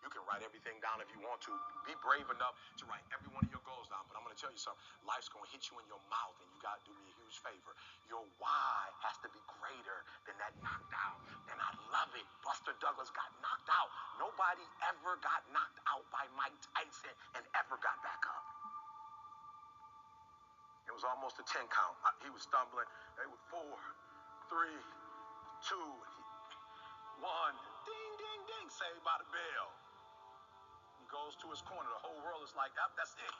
You can write everything down if you want to. Be brave enough to write every one of your goals down. But I'm going to tell you something. Life's going to hit you in your mouth, and you got to do me a huge favor. Your why has to be greater than that knocked out. And I love it. Buster Douglas got knocked out. Nobody ever got knocked out by Mike Tyson and ever got back up. It was almost a 10 count. He was stumbling. They were 4, 3, 2, 1. Ding, ding, ding. Saved by the bell. He goes to his corner. The whole world is like, that's it.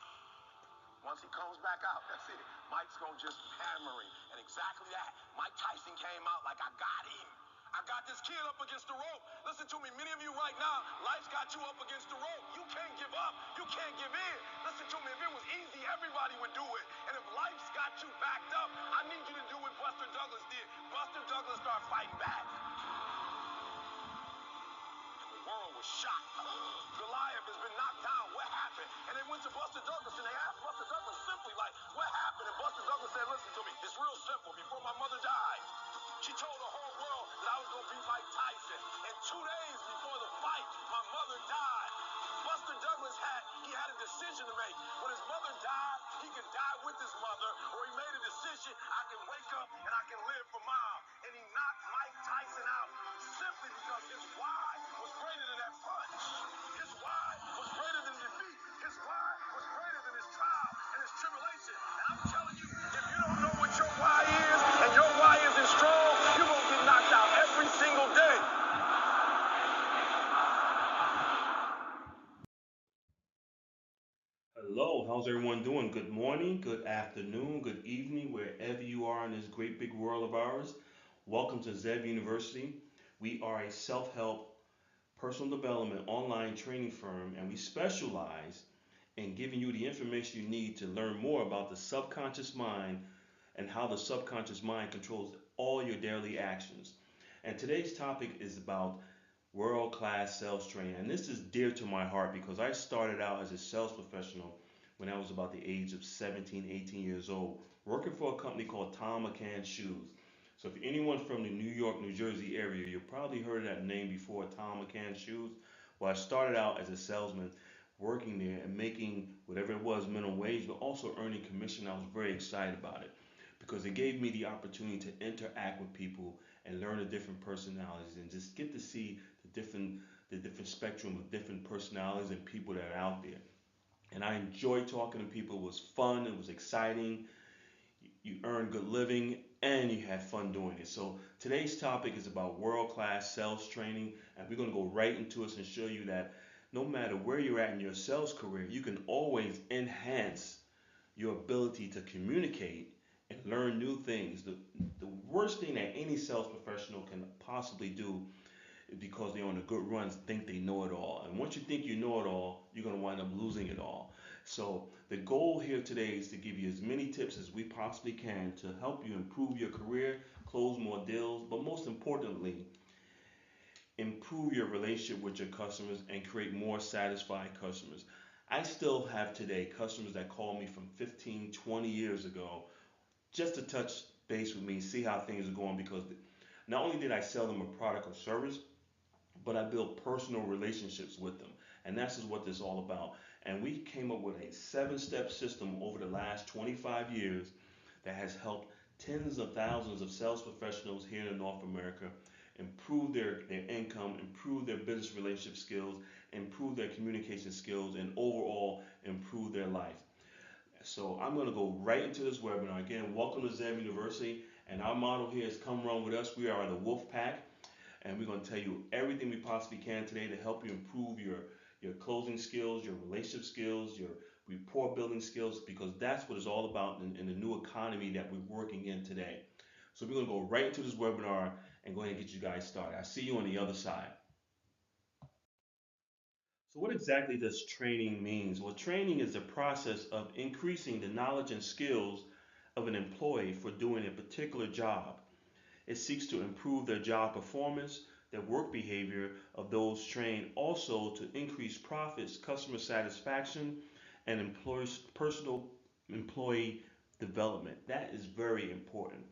Once he comes back out, that's it. Mike's going to just hammer him. And exactly that. Mike Tyson came out like, I got him. I got this kid up against the rope. Listen to me, many of you right now, life's got you up against the rope. You can't give up. You can't give in. Listen to me, if it was easy, everybody would do it. And if life's got you backed up, I need you to do what Buster Douglas did. Buster Douglas started fighting back. The world was shocked. Goliath has been knocked down. What happened? And they went to Buster Douglas and they asked Buster Douglas simply like, what happened? And Buster Douglas said, listen to me, it's real simple. Before my mother died, she told the whole world that I was going to be Mike Tyson. And 2 days before the fight, my mother died. Buster Douglas had a decision to make. When his mother died, he could die with his mother, or he made a decision, I can wake up and I can live for mom. And he knocked Mike Tyson out simply because his why was greater than that punch. His why was greater than defeat. His why was greater than his trial and his tribulation. And I'm telling you, if you don't know what your why is, and your why isn't strong, you're going to get knocked out every single day. Hello, how's everyone doing? Good morning, good afternoon, good evening, wherever you are in this great big world of ours. Welcome to Zev University. We are a self help personal development online training firm, and we specialize in giving you the information you need to learn more about the subconscious mind and how the subconscious mind controls all your daily actions. And today's topic is about world class sales training. And this is dear to my heart because I started out as a sales professional when I was about the age of 17, 18 years old, working for a company called Tom McCann Shoes. So if anyone from the New York, New Jersey area, you've probably heard of that name before, Tom McCann Shoes. Well, I started out as a salesman working there and making whatever it was minimum wage, but also earning commission. I was very excited about it because it gave me the opportunity to interact with people and learn the different personalities and just get to see the different spectrum of different personalities and people that are out there. And I enjoyed talking to people. It was fun. It was exciting. You earned good living and you had fun doing it. So today's topic is about world-class sales training, and we're going to go right into it and show you that no matter where you're at in your sales career, you can always enhance your ability to communicate and learn new things. The worst thing that any sales professional can possibly do is because they're on a good run, think they know it all. And once you think you know it all, you're going to wind up losing it all. So the goal here today is to give you as many tips as we possibly can to help you improve your career, close more deals, but most importantly, improve your relationship with your customers and create more satisfied customers. I still have today customers that call me from 15, 20 years ago just to touch base with me, see how things are going because not only did I sell them a product or service, but I built personal relationships with them. And that's just what this is all about. And we came up with a 7 step system over the last 25 years that has helped tens of thousands of sales professionals here in North America improve their income, improve their business relationship skills, improve their communication skills, and overall improve their life. So I'm going to go right into this webinar. Again, welcome to Zam University. And our motto here is come run with us. We are the Wolf Pack. And we're going to tell you everything we possibly can today to help you improve your closing skills, your relationship skills, your rapport building skills, because that's what it's all about in the new economy that we're working in today. So we're going to go right into this webinar and go ahead and get you guys started. I see you on the other side. So what exactly does training mean? Well, training is the process of increasing the knowledge and skills of an employee for doing a particular job. It seeks to improve their job performance, their work behavior of those trained, also to increase profits, customer satisfaction, and employees' personal employee development. That is very important.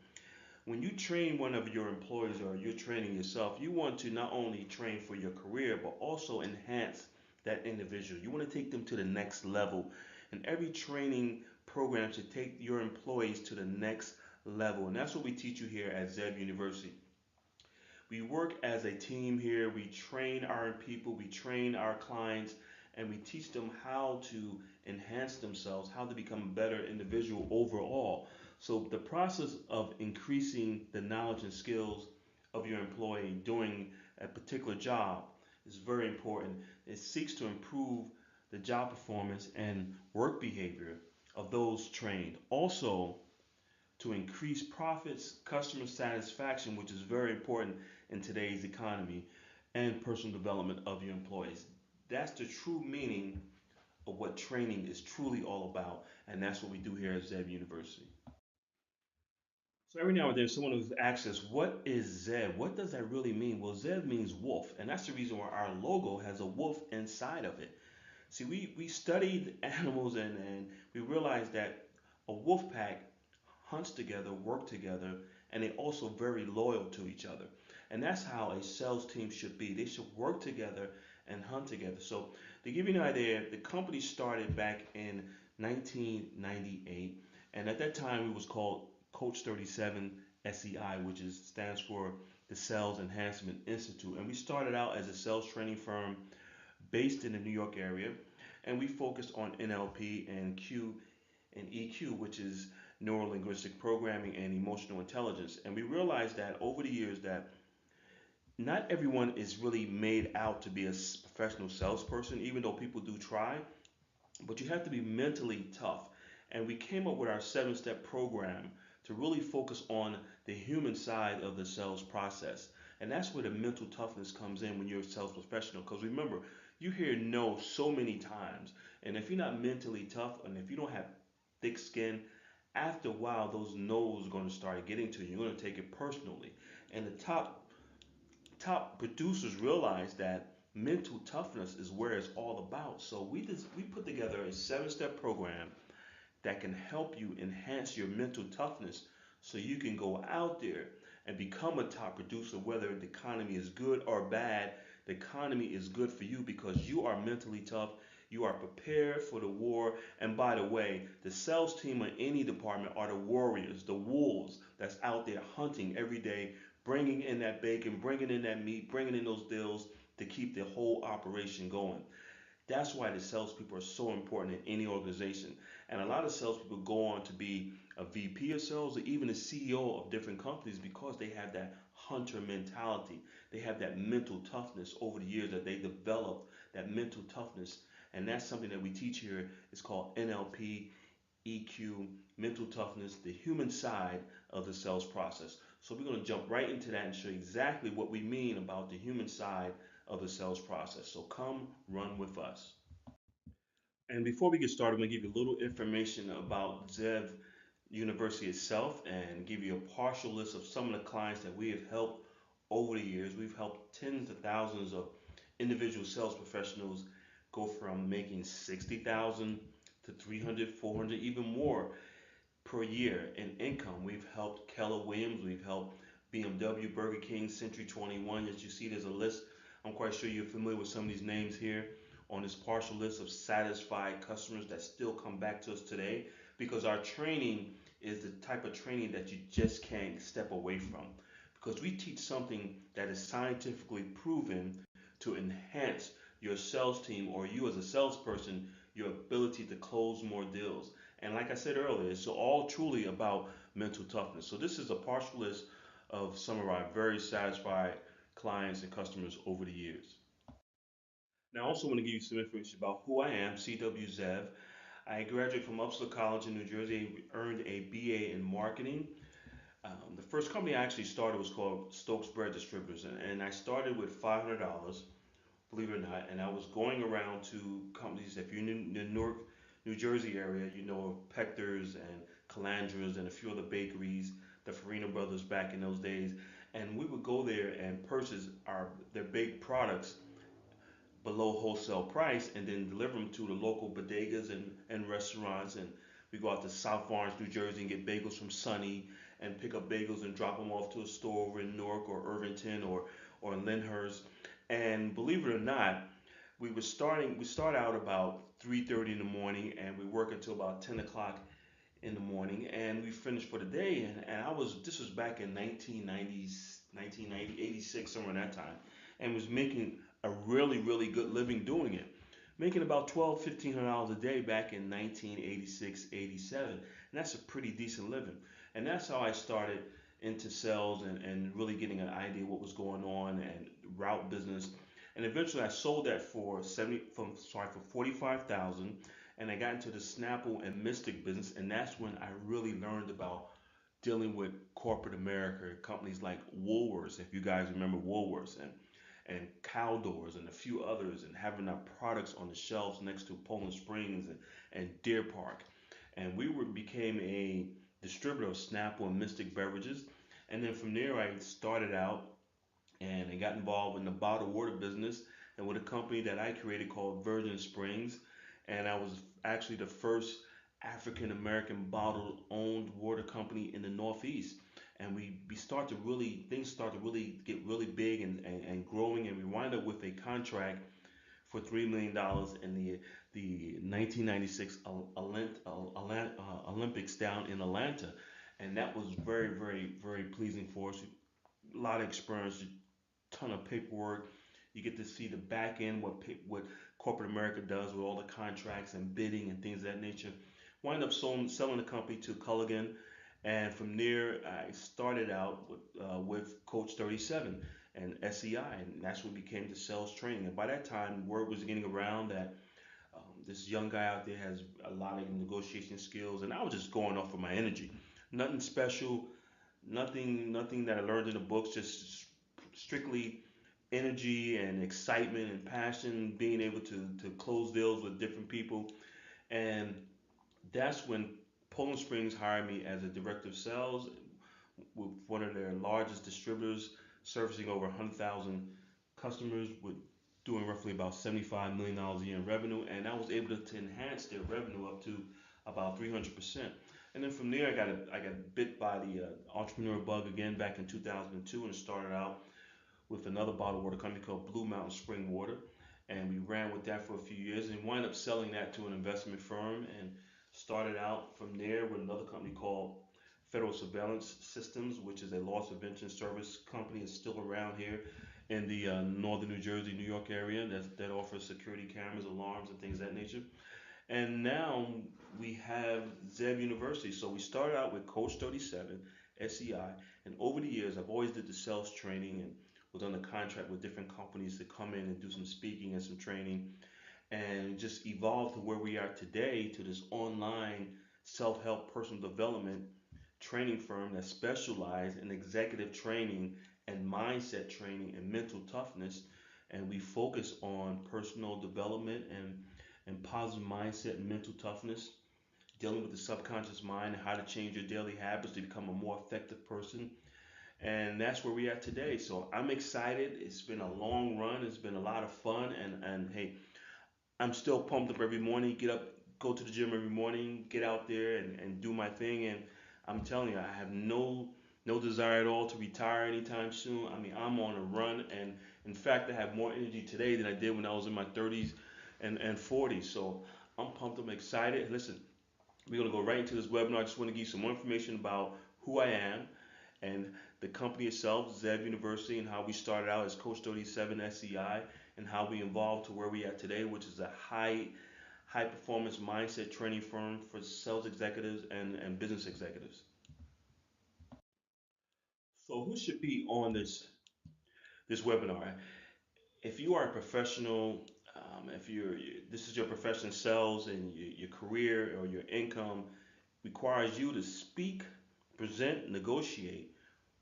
When you train one of your employees or you're training yourself, you want to not only train for your career, but also enhance that individual. You want to take them to the next level. And every training program should take your employees to the next level. And that's what we teach you here at Zev University. We work as a team here. We train our people, we train our clients, and we teach them how to enhance themselves, how to become a better individual overall. So the process of increasing the knowledge and skills of your employee doing a particular job is very important. It seeks to improve the job performance and work behavior of those trained. Also, to increase profits, customer satisfaction, which is very important in today's economy, and personal development of your employees. That's the true meaning of what training is truly all about, and that's what we do here at Zev University. So every now and then, someone who's asked us, "What is Zev? What does that really mean?" Well, Zev means wolf, and that's the reason why our logo has a wolf inside of it. See, we studied animals and we realized that a wolf pack hunts together, work together, and they're also very loyal to each other. And that's how a sales team should be. They should work together and hunt together. So to give you an idea, the company started back in 1998, and at that time it was called Coach 37 SEI, which stands for the Sales Enhancement Institute. And we started out as a sales training firm based in the New York area, and we focused on NLP and Q and EQ, which is neuro linguistic programming and emotional intelligence. And we realized that over the years that not everyone is really made out to be a professional salesperson, even though people do try, but you have to be mentally tough. And we came up with our 7 step program to really focus on the human side of the sales process. And that's where the mental toughness comes in when you're a sales professional. Because remember, you hear no so many times. And if you're not mentally tough and if you don't have thick skin, after a while, those no's are going to start getting to you. You're going to take it personally. And the top producers realize that mental toughness is where it's all about. So we put together a 7 step program that can help you enhance your mental toughness so you can go out there and become a top producer, whether the economy is good or bad. The economy is good for you because you are mentally tough. You are prepared for the war. And by the way, the sales team in any department are the warriors, the wolves that's out there hunting every day, bringing in that bacon, bringing in that meat, bringing in those deals to keep the whole operation going. That's why the salespeople are so important in any organization. And a lot of salespeople go on to be a VP of sales or even a CEO of different companies because they have that hunter mentality. They have that mental toughness over the years that they develop, that mental toughness. And that's something that we teach here. It's called NLP, EQ, mental toughness, the human side of the sales process. So we're going to jump right into that and show you exactly what we mean about the human side of the sales process. So come run with us. And before we get started, I'm going to give you a little information about Zev University itself and give you a partial list of some of the clients that we have helped over the years. We've helped tens of thousands of individual sales professionals go from making 60,000 to 300, 400, even more per year in income. We've helped Keller Williams, we've helped BMW, Burger King, Century 21. As you see, there's a list. I'm quite sure you're familiar with some of these names here on this partial list of satisfied customers that still come back to us today because our training is the type of training that you just can't step away from because we teach something that is scientifically proven to enhance your sales team or you as a salesperson, your ability to close more deals. And like I said earlier, it's all truly about mental toughness. So this is a partial list of some of our very satisfied clients and customers over the years. Now, I also want to give you some information about who I am, C.W. Zev. I graduated from Upsala College in New Jersey, earned a BA in marketing. The first company I actually started was called Stokes Bread Distributors, and I started with $500, believe it or not, and I was going around to companies. If you're in the Newark, New Jersey area, you know Pector's and Calandra's and a few other bakeries, the Farina Brothers back in those days, and we would go there and purchase their baked products below wholesale price and then deliver them to the local bodegas and restaurants. And we go out to South Orange, New Jersey and get bagels from Sunny and pick up bagels and drop them off to a store over in Newark or Irvington or in Lyndhurst. And believe it or not, We start out about 3:30 in the morning, and we work until about 10 o'clock in the morning, and we finish for the day. And this was back in 1990s, 1990, 86, somewhere in that time, and was making a really, really good living doing it. Making about 12, $1,500 a day back in 1986, 87. And that's a pretty decent living. And that's how I started into sales and really getting an idea what was going on and route business. And eventually I sold that for 45,000, and I got into the Snapple and Mystic business, and that's when I really learned about dealing with corporate America, companies like Woolworths, if you guys remember Woolworths, and Caldors and a few others, and having our products on the shelves next to Poland Springs and Deer Park. And became a distributor of Snapple and Mystic beverages. And then from there, I started out and I got involved in the bottled water business and with a company that I created called Virgin Springs. And I was actually the first African American bottled owned water company in the Northeast. And we start to really, things start to really get really big and growing. And we wind up with a contract for $3 million in the 1996 Olympics down in Atlanta. And that was very, very, very pleasing for us. A lot of experience, ton of paperwork. You get to see the back end, what corporate America does with all the contracts and bidding and things of that nature. Wind up selling the company to Culligan, and from there I started out with Coach 37 and SEI, and that's what became the sales training. And by that time, word was getting around that this young guy out there has a lot of negotiation skills, and I was just going off of my energy. Nothing special, nothing that I learned in the books, just strictly energy and excitement and passion, being able to close deals with different people. And that's when Poland Springs hired me as a director of sales with one of their largest distributors, servicing over 100,000 customers, with doing roughly about $75 million a year in revenue. And I was able to enhance their revenue up to about 300%. And then from there, I got bit by the entrepreneur bug again back in 2002, and started out with another bottled water company called Blue Mountain Spring Water. And we ran with that for a few years and wound up selling that to an investment firm, and started out from there with another company called Federal Surveillance Systems, which is a loss prevention service company. It's still around here in the northern New Jersey, New York area that offers security cameras, alarms, and things of that nature. And now we have Zeb University. So we started out with Coach 37, SEI, and over the years I've always did the sales training and was on a contract with different companies to come in and do some speaking and some training, and just evolved to where we are today, to this online self-help personal development training firm that specializes in executive training and mindset training and mental toughness. And we focus on personal development and positive mindset and mental toughness, dealing with the subconscious mind and how to change your daily habits to become a more effective person. And that's where we're at today. So I'm excited. It's been a long run. It's been a lot of fun. And hey, I'm still pumped up every morning. Get up, go to the gym every morning, get out there and do my thing. And I'm telling you, I have no desire at all to retire anytime soon. I mean, I'm on a run, and in fact, I have more energy today than I did when I was in my 30s and 40s. So I'm pumped. I'm excited. Listen, we're gonna go right into this webinar. I just want to give you some more information about who I am and the company itself, Zeb University, and how we started out as Coach 37 SEI, and how we evolved to where we are today, which is a high performance mindset training firm for sales executives and business executives. So who should be on this webinar? If you are a professional, if this is your profession, sales, and your career or your income requires you to speak, present, negotiate,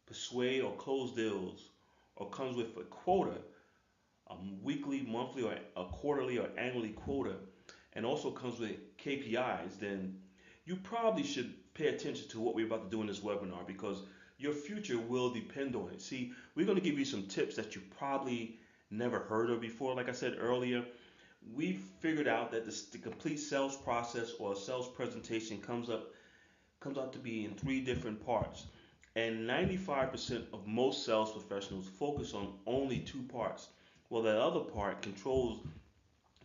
persuade, or close deals, or comes with a quota, a weekly, monthly, or a quarterly or annually quota, and also comes with KPIs, then you probably should pay attention to what we're about to do in this webinar, because your future will depend on it. See, we're going to give you some tips that you probably never heard of before. Like I said earlier, we've figured out that the complete sales process or sales presentation comes out to be in three different parts. And 95% of most sales professionals focus on only two parts. Well, that other part controls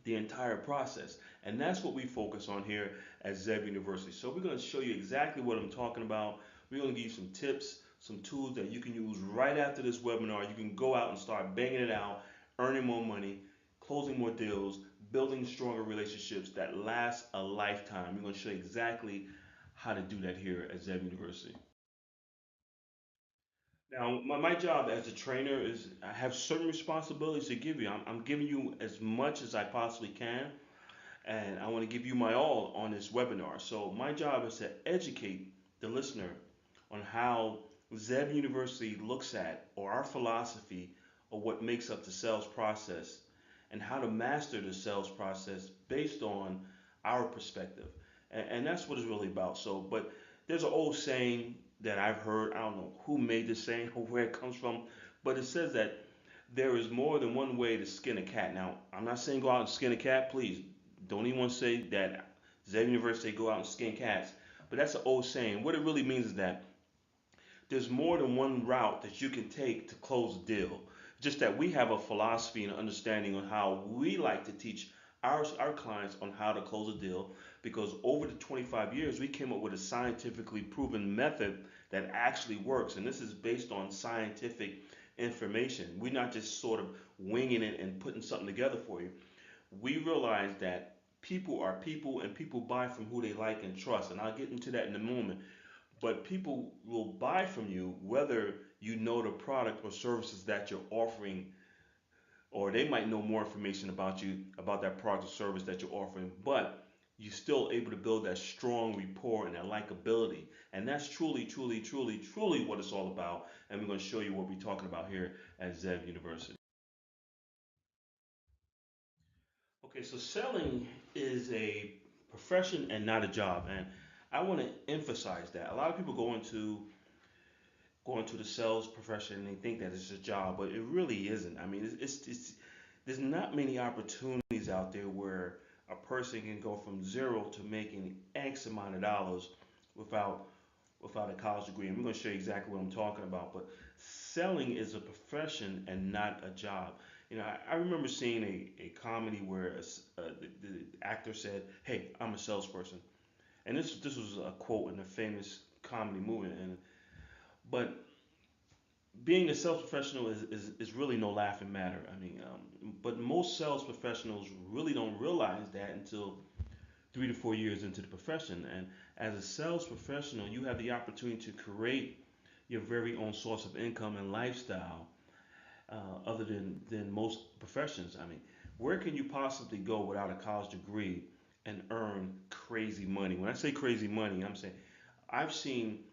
the entire process. And that's what we focus on here at Zeb University. So we're going to show you exactly what I'm talking about. We're going to give you some tips, some tools that you can use right after this webinar. You can go out and start banging it out, earning more money, closing more deals, building stronger relationships that last a lifetime. We're going to show you exactly how to do that here at Zeb University. Now, my job as a trainer is I have certain responsibilities to give you. I'm giving you as much as I possibly can, and I want to give you my all on this webinar. So, my job is to educate the listener on how Zeb University looks at, or our philosophy, or what makes up the sales process, and how to master the sales process based on our perspective. And that's what it's really about. So, but there's an old saying that I've heard, I don't know who made this saying or where it comes from, but it says that there is more than one way to skin a cat. Now, I'm not saying go out and skin a cat, please. Don't even say that Zeb University go out and skin cats. But that's an old saying. What it really means is that there's more than one route that you can take to close a deal. Just that we have a philosophy and understanding on how we like to teach our clients on how to close a deal, because over the 25 years we came up with a scientifically proven method that actually works, and this is based on scientific information. We're not just sort of winging it and putting something together for you. We realize that people are people and people buy from who they like and trust, and I'll get into that in a moment. But people will buy from you whether you know the product or services that you're offering, or they might know more information about you, about that product or service that you're offering, but you're still able to build that strong rapport and that likability. And that's truly, truly, truly, truly what it's all about. And we're going to show you what we're talking about here at Zeb University. Okay, so selling is a profession and not a job. And I want to emphasize that. A lot of people go into the sales profession and they think that it's a job, but it really isn't. I mean, it's there's not many opportunities out there where a person can go from zero to making X amount of dollars without without a college degree. And we're going to show you exactly what I'm talking about. But selling is a profession and not a job. You know, I remember seeing a comedy where the actor said, "Hey, I'm a salesperson," and this was a quote in a famous comedy movie. And but being a sales professional is really no laughing matter. I mean, but most sales professionals really don't realize that until 3 to 4 years into the profession. And as a sales professional, you have the opportunity to create your very own source of income and lifestyle, other than most professions. I mean, where can you possibly go without a college degree and earn crazy money? When I say crazy money, I'm saying I've seen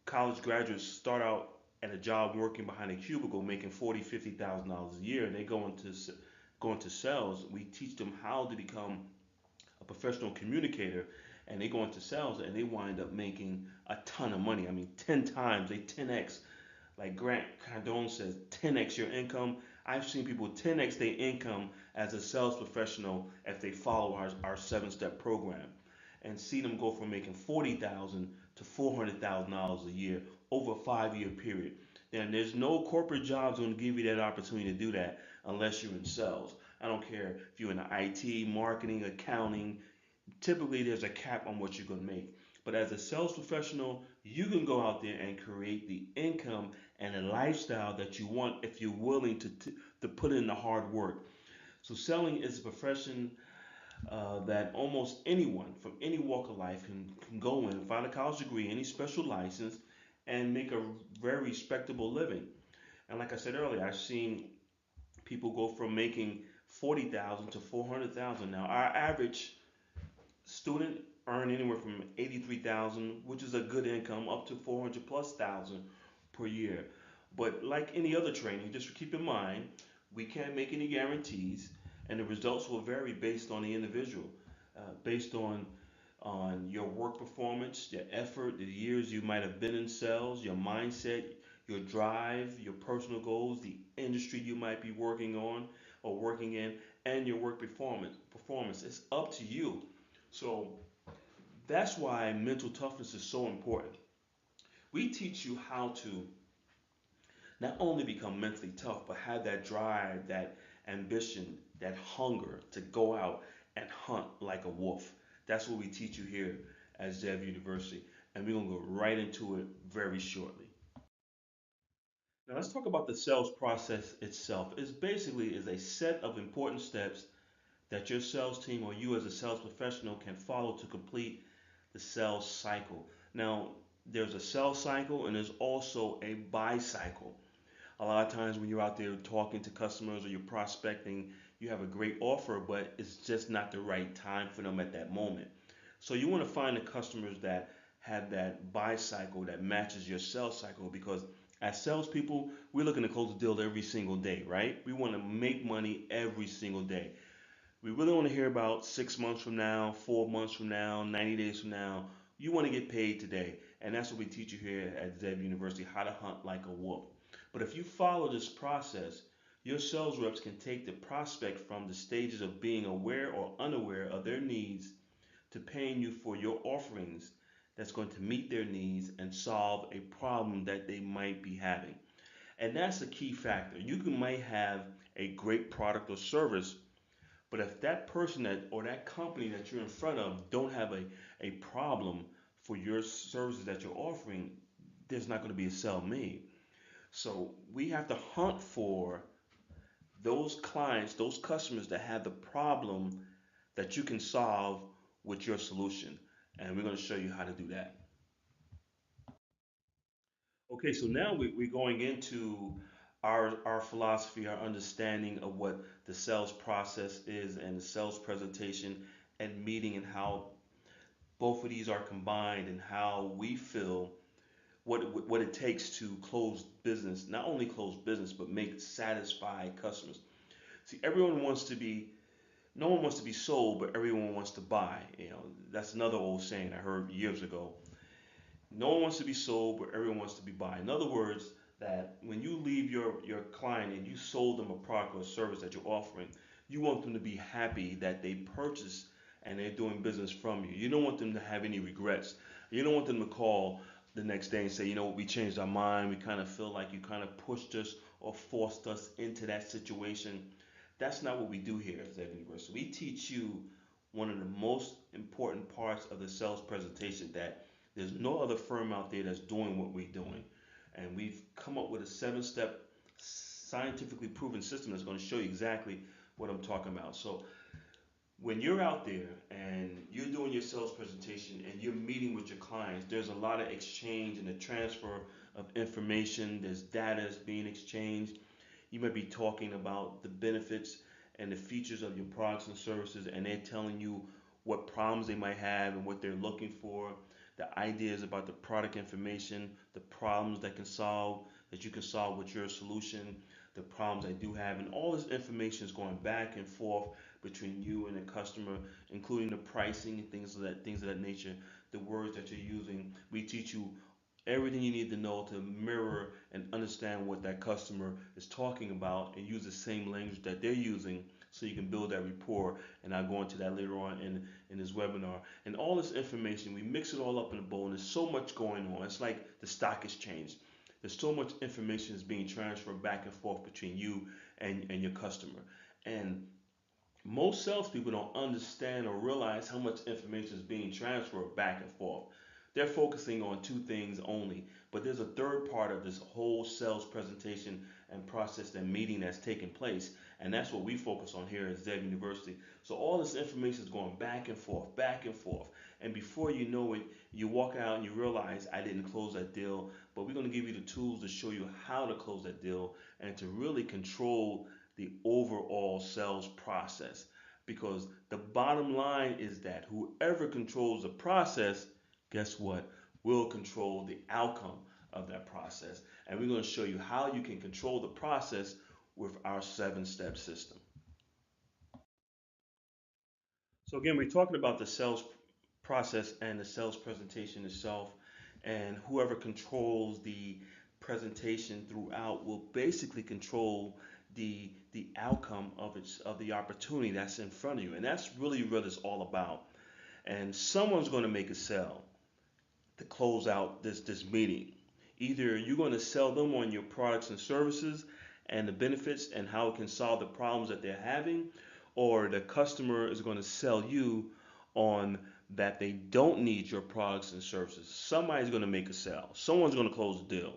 college graduates start out at a job working behind a cubicle making 40, $50,000 a year. They go into sales. We teach them how to become a professional communicator, and they go into sales and they wind up making a ton of money. I mean, 10 times, they 10x. Like Grant Cardone says, 10x your income. I've seen people 10x their income as a sales professional if they follow our 7-step program, and see them go from making 40,000 to $400,000 a year over a 5-year period. And there's no corporate jobs going to give you that opportunity to do that unless you're in sales. I don't care if you're in IT, marketing, accounting. Typically, there's a cap on what you're going to make. But as a sales professional, you can go out there and create the income and a lifestyle that you want if you're willing to put in the hard work. So selling is a profession that almost anyone from any walk of life can go in, find a college degree, any special license, and make a very respectable living. And like I said earlier, I've seen people go from making 40,000 to 400,000. Now, our average student earn anywhere from 83,000, which is a good income, up to 400 plus thousand per year. But like any other training, just keep in mind we can't make any guarantees, and the results will vary based on the individual, based on your work performance, your effort, the years you might have been in sales, your mindset, your drive, your personal goals, the industry you might be working on or working in, and your work performance. Performance. It's up to you. So that's why mental toughness is so important. We teach you how to not only become mentally tough, but have that drive, that ambition that hunger to go out and hunt like a wolf. That's what we teach you here at Zev University. And we're going to go right into it very shortly. Now let's talk about the sales process itself. It's basically is a set of important steps that your sales team or you as a sales professional can follow to complete the sales cycle. Now, there's a sales cycle and there's also a buy cycle. A lot of times when you're out there talking to customers or you're prospecting, you have a great offer, but it's just not the right time for them at that moment. So you want to find the customers that have that buy cycle that matches your sales cycle because as salespeople, we're looking to close a deal every single day, right? We want to make money every single day. We really want to hear about 6 months from now, 4 months from now, 90 days from now. You want to get paid today. And that's what we teach you here at Zev University, how to hunt like a wolf. But if you follow this process, your sales reps can take the prospect from the stages of being aware or unaware of their needs to paying you for your offerings that's going to meet their needs and solve a problem that they might be having. And that's a key factor. Might have a great product or service, but if that person that or that company that you're in front of don't have a problem for your services that you're offering, there's not going to be a sale made. So we have to hunt for those clients, those customers that have the problem that you can solve with your solution. And we're going to show you how to do that. Okay, so now we're going into our philosophy, our understanding of what the sales process is and the sales presentation and meeting and how both of these are combined and how we feel what it takes to close business, not only close business, but make satisfied customers. See, no one wants to be sold, but everyone wants to buy. That's another old saying I heard years ago. No one wants to be sold, but everyone wants to be bought. In other words, that when you leave your client and you sold them a product or a service that you're offering, you want them to be happy that they purchased and they're doing business from you. You don't want them to have any regrets. You don't want them to call the next day and say, we changed our mind. We kind of feel like you kind of pushed us or forced us into that situation. That's not what we do here at Zev University. We teach you one of the most important parts of the sales presentation that there's no other firm out there that's doing what we're doing. And we've come up with a 7-step scientifically proven system that's going to show you exactly what I'm talking about. So when you're out there and you're doing your sales presentation and you're meeting with your clients, there's a lot of exchange and a transfer of information. There's data that's being exchanged. You might be talking about the benefits and the features of your products and services, and they're telling you what problems they might have and what they're looking for, the ideas about the product information, the problems that you can solve with your solution, the problems I do have, and all this information is going back and forth between you and the customer, including the pricing and things of that nature, the words that you're using. We teach you everything you need to know to mirror and understand what that customer is talking about and use the same language that they're using so you can build that rapport. And I'll go into that later on in this webinar. And all this information, we mix it all up in a bowl, and there's so much going on. It's like the stock exchange. There's so much information is being transferred back and forth between you and your customer. And most salespeople don't understand or realize how much information is being transferred back and forth. They're focusing on two things only, but there's a third part of this whole sales presentation and process and meeting that's taking place, and that's what we focus on here at Zev University. So all this information is going back and forth, and before you know it, you walk out and you realize I didn't close that deal, but we're going to give you the tools to show you how to close that deal and to really control the overall sales process. Because the bottom line is that whoever controls the process, guess what? Will control the outcome of that process. And we're going to show you how you can control the process with our 7-step system. So again, we're talking about the sales process and the sales presentation itself. And whoever controls the presentation throughout will basically control the outcome of the opportunity that's in front of you. And that's really what it's all about. And someone's going to make a sale to close out this meeting. Either you're going to sell them on your products and services and the benefits and how it can solve the problems that they're having, or the customer is going to sell you on that they don't need your products and services. Somebody's going to make a sale, someone's going to close the deal.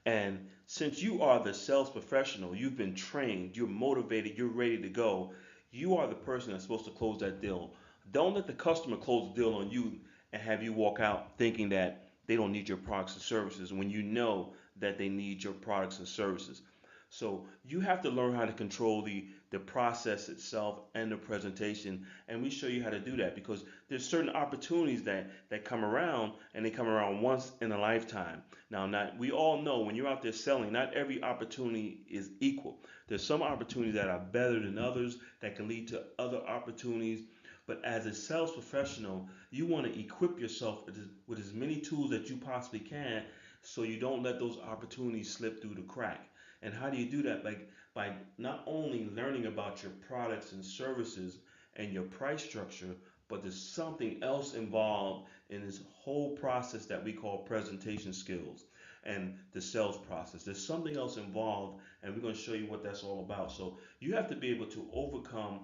And since you are the sales professional, you've been trained, you're motivated, you're ready to go, you are the person that's supposed to close that deal. Don't let the customer close the deal on you and have you walk out thinking that they don't need your products and services when you know that they need your products and services. So you have to learn how to control the process itself and the presentation. And we show you how to do that because there's certain opportunities that come around, and they come around once in a lifetime. Now, not we all know when you're out there selling, not every opportunity is equal. There's some opportunities that are better than others that can lead to other opportunities. But as a sales professional, you want to equip yourself with as many tools that you possibly can so you don't let those opportunities slip through the crack. And how do you do that? Like by not only learning about your products and services and your price structure, but there's something else involved in this whole process that we call presentation skills and the sales process. There's something else involved, and we're going to show you what that's all about. So you have to be able to overcome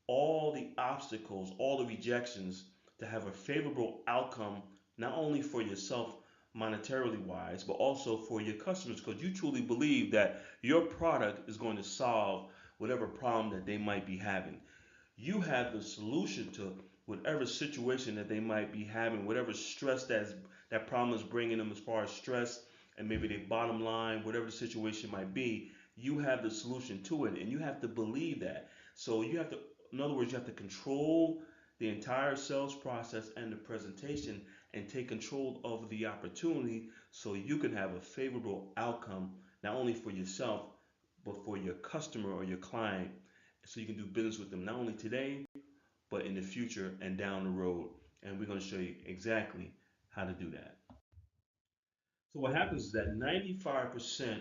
all the obstacles, all the rejections to have a favorable outcome, not only for yourself monetarily wise, but also for your customers because you truly believe that your product is going to solve whatever problem that they might be having. You have the solution to whatever situation that they might be having, whatever stress that problem is bringing them as far as stress and maybe their bottom line, whatever the situation might be, you have the solution to it and you have to believe that. So you have to, in other words, you have to control the entire sales process and the presentation and take control of the opportunity so you can have a favorable outcome not only for yourself but for your customer or your client so you can do business with them not only today but in the future and down the road. And we're going to show you exactly how to do that. So what happens is that 95%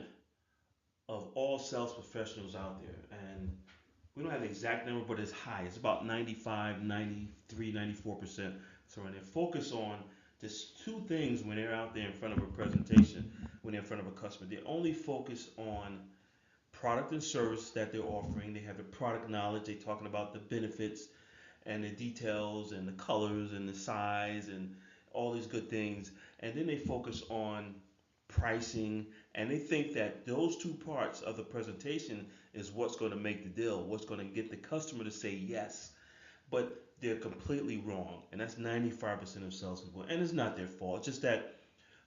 of all sales professionals out there, and we don't have the exact number, but it's high. It's about 95, 93, 94%. So when they focus on just two things when they're out there in front of a presentation, when they're in front of a customer, they only focus on product and service that they're offering. They have the product knowledge. They're talking about the benefits and the details and the colors and the size and all these good things. And then they focus on pricing, and they think that those two parts of the presentation is what's going to make the deal, what's going to get the customer to say yes. But they're completely wrong, and that's 95% of salespeople. And it's not their fault. It's just that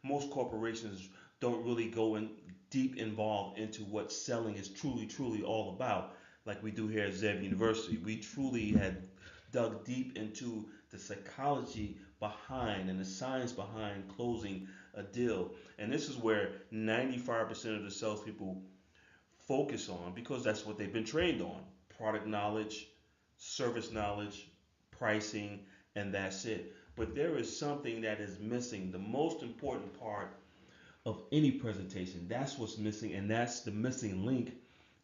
most corporations don't really go in deep involved into what selling is truly all about, like we do here at Zev University. We truly had dug deep into the psychology behind and the science behind closing a deal. And this is where 95% of the salespeople focus on because that's what they've been trained on: product knowledge, service knowledge, pricing, and that's it. But there is something that is missing. The most important part of any presentation, that's what's missing, and that's the missing link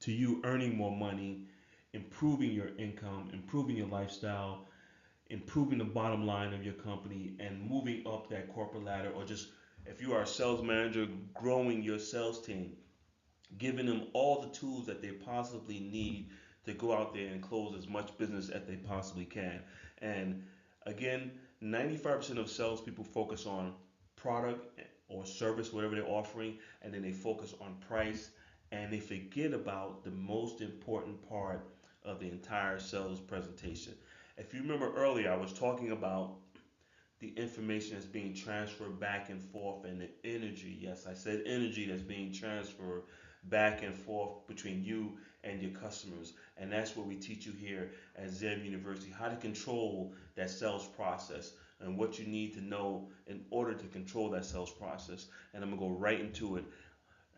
to you earning more money, improving your income, improving your lifestyle, improving the bottom line of your company, and moving up that corporate ladder, or just if you are a sales manager, growing your sales team, giving them all the tools that they possibly need to go out there and close as much business as they possibly can. And again, 95% of salespeople focus on product or service, whatever they're offering, and then they focus on price, and they forget about the most important part of the entire sales presentation. If you remember earlier, I was talking about the information that's being transferred back and forth and the energy. Yes, I said energy that's being transferred back and forth between you and your customers. And that's what we teach you here at Zev University, how to control that sales process and what you need to know in order to control that sales process. And I'm going to go right into it.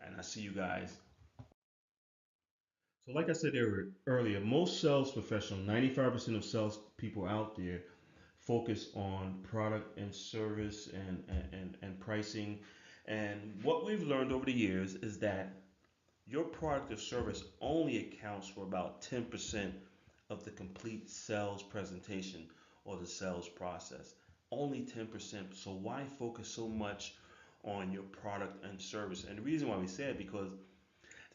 And I see you guys. So like I said earlier, most sales professionals, 95% of sales people out there focus on product and service and pricing. And what we've learned over the years is that your product or service only accounts for about 10% of the complete sales presentation or the sales process. Only 10%. So why focus so much on your product and service? And the reason why we say it because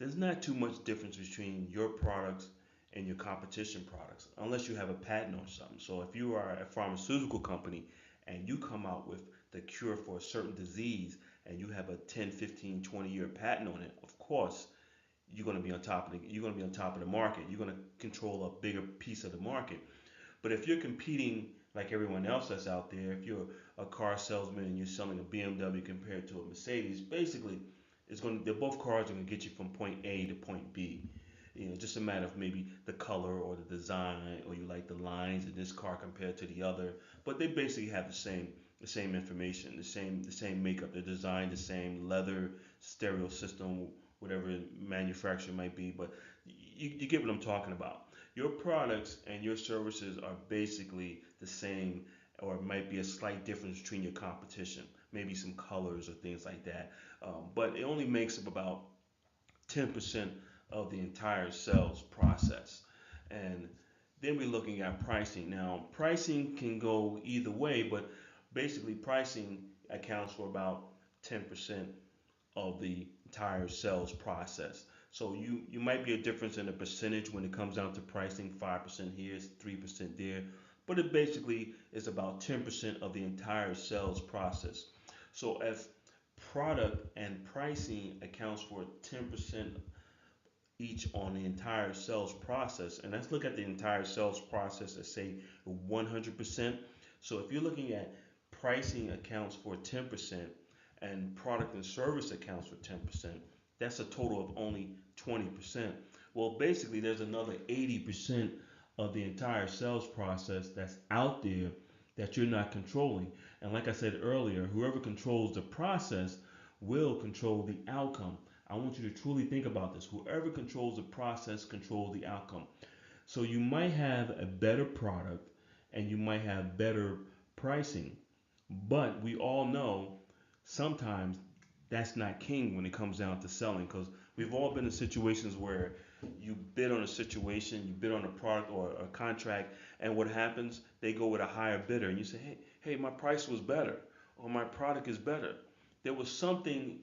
there's not too much difference between your products and your competition products, unless you have a patent on something. So if you are a pharmaceutical company and you come out with the cure for a certain disease and you have a 10, 15, 20-year patent on it, of course you're going to be on top of the market. You're going to control a bigger piece of the market. But if you're competing like everyone else that's out there, if you're a car salesman and you're selling a BMW compared to a Mercedes, basically they're both cars are going to get you from point A to point B. Just a matter of maybe the color or the design, or you like the lines in this car compared to the other. But they basically have the same information, the same makeup. They're designed the same, leather, stereo system, whatever manufacturer might be. But you get what I'm talking about. Your products and your services are basically the same, or it might be a slight difference between your competition, maybe some colors or things like that. But it only makes up about 10% of the entire sales process. And then we're looking at pricing. Now, pricing can go either way, but basically, pricing accounts for about 10% of the entire sales process. So you might be a difference in the percentage when it comes down to pricing, 5% here, 3% there, but it basically is about 10% of the entire sales process. So if product and pricing accounts for 10% each on the entire sales process, and let's look at the entire sales process as say 100%. So if you're looking at pricing accounts for 10% and product and service accounts for 10%, that's a total of only 20%. Well, basically, there's another 80% of the entire sales process that's out there that you're not controlling. And like I said earlier, whoever controls the process will control the outcome. I want you to truly think about this. Whoever controls the process controls the outcome. So you might have a better product and you might have better pricing, but we all know sometimes that's not king when it comes down to selling, because we've all been in situations where you bid on a situation, you bid on a product or a contract, and what happens? They go with a higher bidder, and you say, hey, my price was better, or my product is better. There was something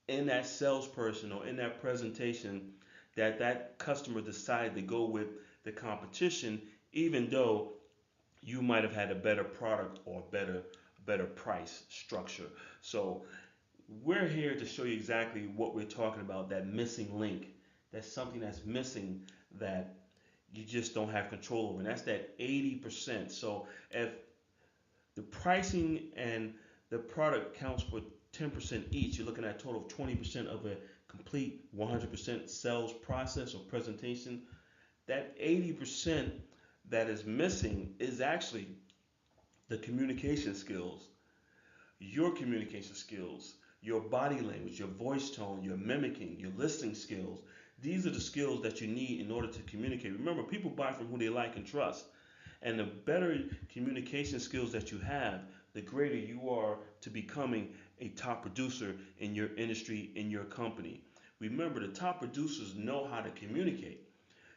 in that salesperson or in that presentation that customer decided to go with the competition, even though you might have had a better product or better price structure. So we're here to show you exactly what we're talking about, that missing link. That's something that's missing that you just don't have control over. And that's that 80%. So if the pricing and the product counts for 10% each, you're looking at a total of 20% of a complete 100% sales process or presentation. That 80% that is missing is actually the communication skills, your communication skills, your body language, your voice tone, your mimicking, your listening skills. These are the skills that you need in order to communicate. Remember, people buy from who they like and trust. And the better communication skills that you have, the greater you are to becoming a top producer in your industry, in your company. Remember, the top producers know how to communicate.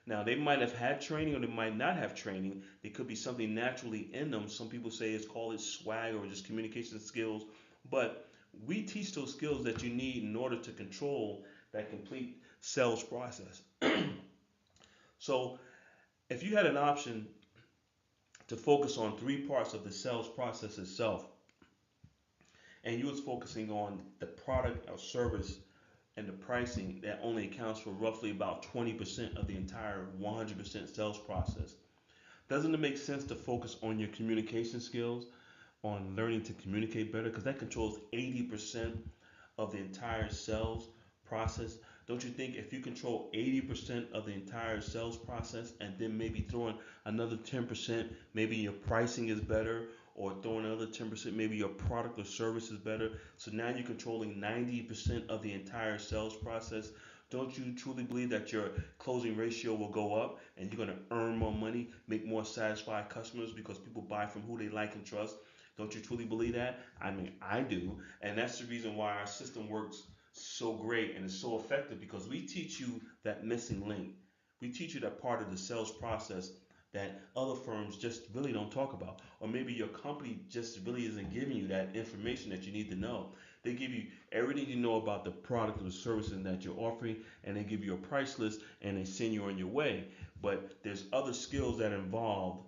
Now, they might have had training or they might not have training. It could be something naturally in them. Some people say it's called it swag or just communication skills. But we teach those skills that you need in order to control that complete sales process. So if you had an option to focus on three parts of the sales process itself, and you was focusing on the product or service and the pricing that only accounts for roughly about 20% of the entire 100% sales process, doesn't it make sense to focus on your communication skills, on learning to communicate better? Because that controls 80% of the entire sales process. Don't you think if you control 80% of the entire sales process and then maybe throwing another 10%, maybe your pricing is better, or throwing another 10%, maybe your product or service is better. So now you're controlling 90% of the entire sales process. Don't you truly believe that your closing ratio will go up and you're going to earn more money, make more satisfied customers because people buy from who they like and trust? Don't you truly believe that? I mean, I do. And that's the reason why our system works so great and is so effective, because we teach you that missing link. We teach you that part of the sales process that other firms just really don't talk about. Or maybe your company just really isn't giving you that information that you need to know. They give you everything you know about the product or the services that you're offering, and they give you a price list and they send you on your way. But there's other skills that are involved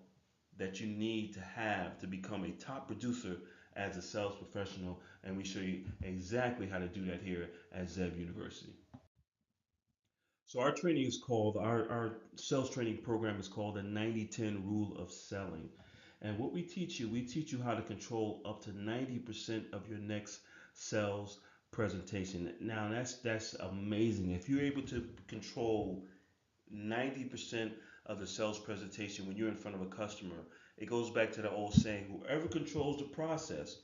that you need to have to become a top producer as a sales professional, and we show you exactly how to do that here at Zev University. So our training is called, our sales training program is called the 90-10 rule of selling. And what we teach you how to control up to 90% of your next sales presentation. Now that's amazing. If you're able to control 90% of the sales presentation when you're in front of a customer, it goes back to the old saying, whoever controls the process,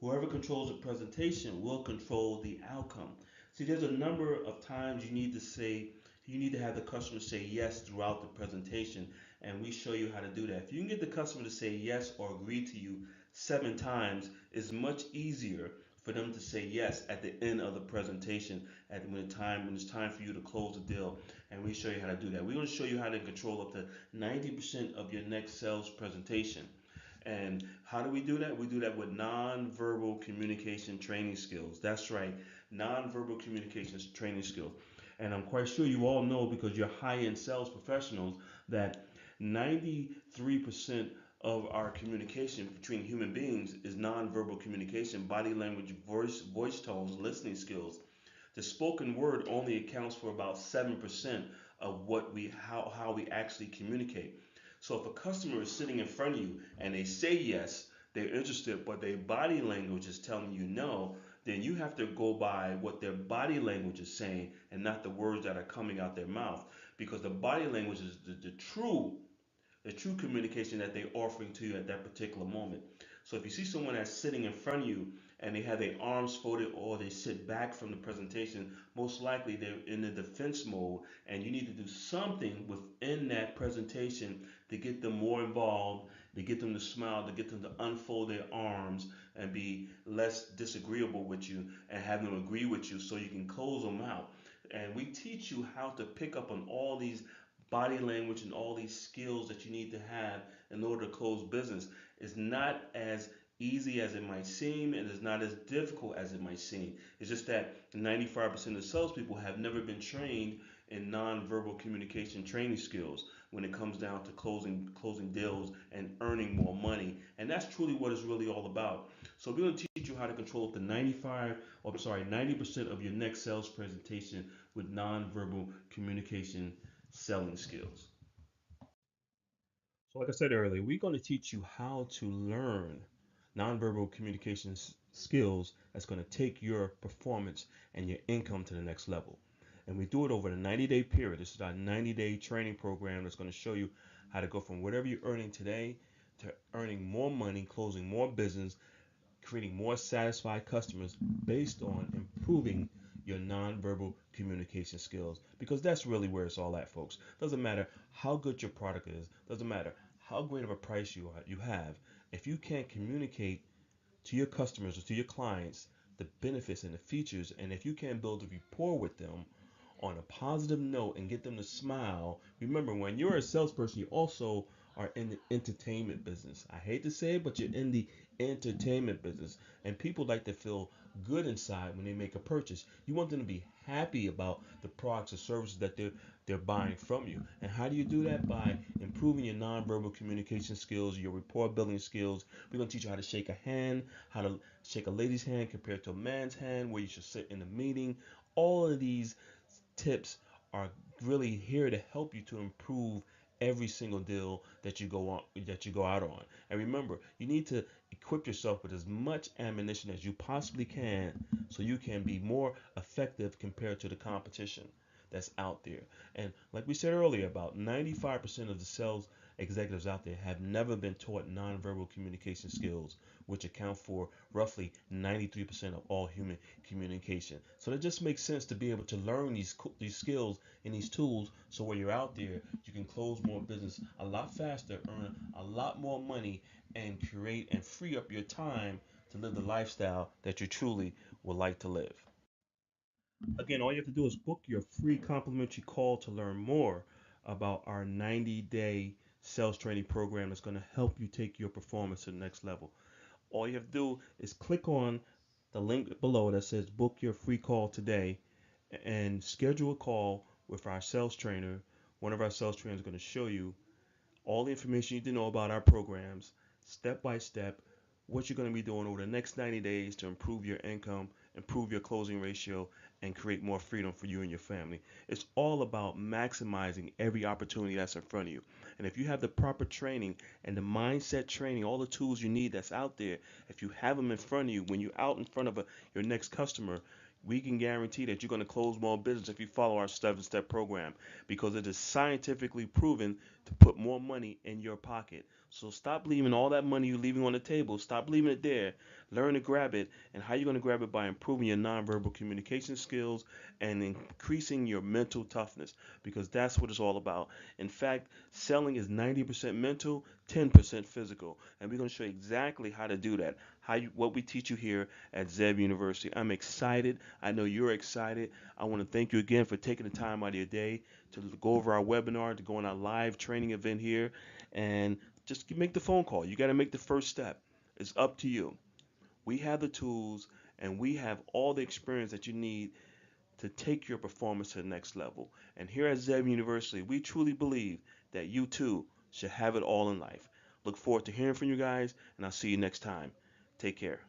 whoever controls the presentation will control the outcome. See, there's a number of times you need to have the customer say yes throughout the presentation, and we show you how to do that. If you can get the customer to say yes or agree to you 7 times, it's much easier for them to say yes at the end of the presentation when it's time for you to close the deal, and we show you how to do that. We're going to show you how to control up to 90% of your next sales presentation. And how do we do that? We do that with nonverbal communication training skills. That's right, nonverbal communications training skills. And I'm quite sure you all know, because you're high-end sales professionals, that 93% of our communication between human beings is nonverbal communication, body language, voice tones, listening skills. The spoken word only accounts for about 7% of how we actually communicate. So if a customer is sitting in front of you and they say yes, they're interested, but their body language is telling you no, then you have to go by what their body language is saying and not the words that are coming out their mouth, because the body language is the true communication that they're offering to you at that particular moment. So if you see someone that's sitting in front of you and they have their arms folded or they sit back from the presentation, most likely they're in the defense mode, and you need to do something within that presentation to get them more involved, to get them to smile, to get them to unfold their arms and be less disagreeable with you and have them agree with you so you can close them out. And we teach you how to pick up on all these body language and all these skills that you need to have in order to close business. It's not as easy as it might seem, and it's not as difficult as it might seem. It's just that 95% of salespeople have never been trained in nonverbal communication training skills when it comes down to closing deals and earning more money. And that's truly what it's really all about. So we're going to teach you how to control up to 90% of your next sales presentation with nonverbal communication selling skills. So, like I said earlier, we're going to teach you how to learn nonverbal communication skills that's going to take your performance and your income to the next level. And we do it over a 90-day period. This is our 90-day training program that's going to show you how to go from whatever you're earning today to earning more money, closing more business, creating more satisfied customers based on improving your nonverbal communication skills, because that's really where it's all at, folks. Doesn't matter how good your product is, doesn't matter how great of a price you have, if you can't communicate to your customers or to your clients the benefits and the features, and if you can't build a rapport with them on a positive note and get them to smile. Remember, when you're a salesperson, you also are in the entertainment business. I hate to say it, but you're in the entertainment business, and people like to feel good inside when they make a purchase. You want them to be happy about the products or services that they're buying from you. And how do you do that? By improving your nonverbal communication skills, your rapport building skills. We're going to teach you how to shake a hand, how to shake a lady's hand compared to a man's hand, where you should sit in a meeting. All of these tips are really here to help you to improve every single deal that you go out on. And remember, you need to equip yourself with as much ammunition as you possibly can so you can be more effective compared to the competition that's out there. And like we said earlier, about 95% of the sales executives out there have never been taught nonverbal communication skills, which account for roughly 93% of all human communication. So it just makes sense to be able to learn these skills and these tools, so when you're out there, you can close more business a lot faster, earn a lot more money, and create and free up your time to live the lifestyle that you truly would like to live. Again, all you have to do is book your free complimentary call to learn more about our 90-day sales training program that's going to help you take your performance to the next level. All you have to do is click on the link below that says book your free call today and schedule a call with our sales trainer. One of our sales trainers is going to show you all the information you need to know about our programs, step by step, what you're going to be doing over the next 90 days to improve your income, improve your closing ratio, and create more freedom for you and your family. It's all about maximizing every opportunity that's in front of you. And if you have the proper training and the mindset training, all the tools you need that's out there, if you have them in front of you when you're out in front of your next customer, we can guarantee that you're going to close more business if you follow our 7-step program, because it is scientifically proven to put more money in your pocket. So stop leaving all that money you're leaving on the table. Stop leaving it there. Learn to grab it. And how you're going to grab it? By improving your nonverbal communication skills and increasing your mental toughness, because that's what it's all about. In fact, selling is 90% mental, 10% physical. And we're going to show you exactly how to do that. What we teach you here at Zeb University. I'm excited. I know you're excited. I want to thank you again for taking the time out of your day to go over our webinar, to go on our live training event here, and just make the phone call. You got to make the first step. It's up to you. We have the tools and we have all the experience that you need to take your performance to the next level. And here at Zeb University, we truly believe that you too should have it all in life. Look forward to hearing from you guys, and I'll see you next time. Take care.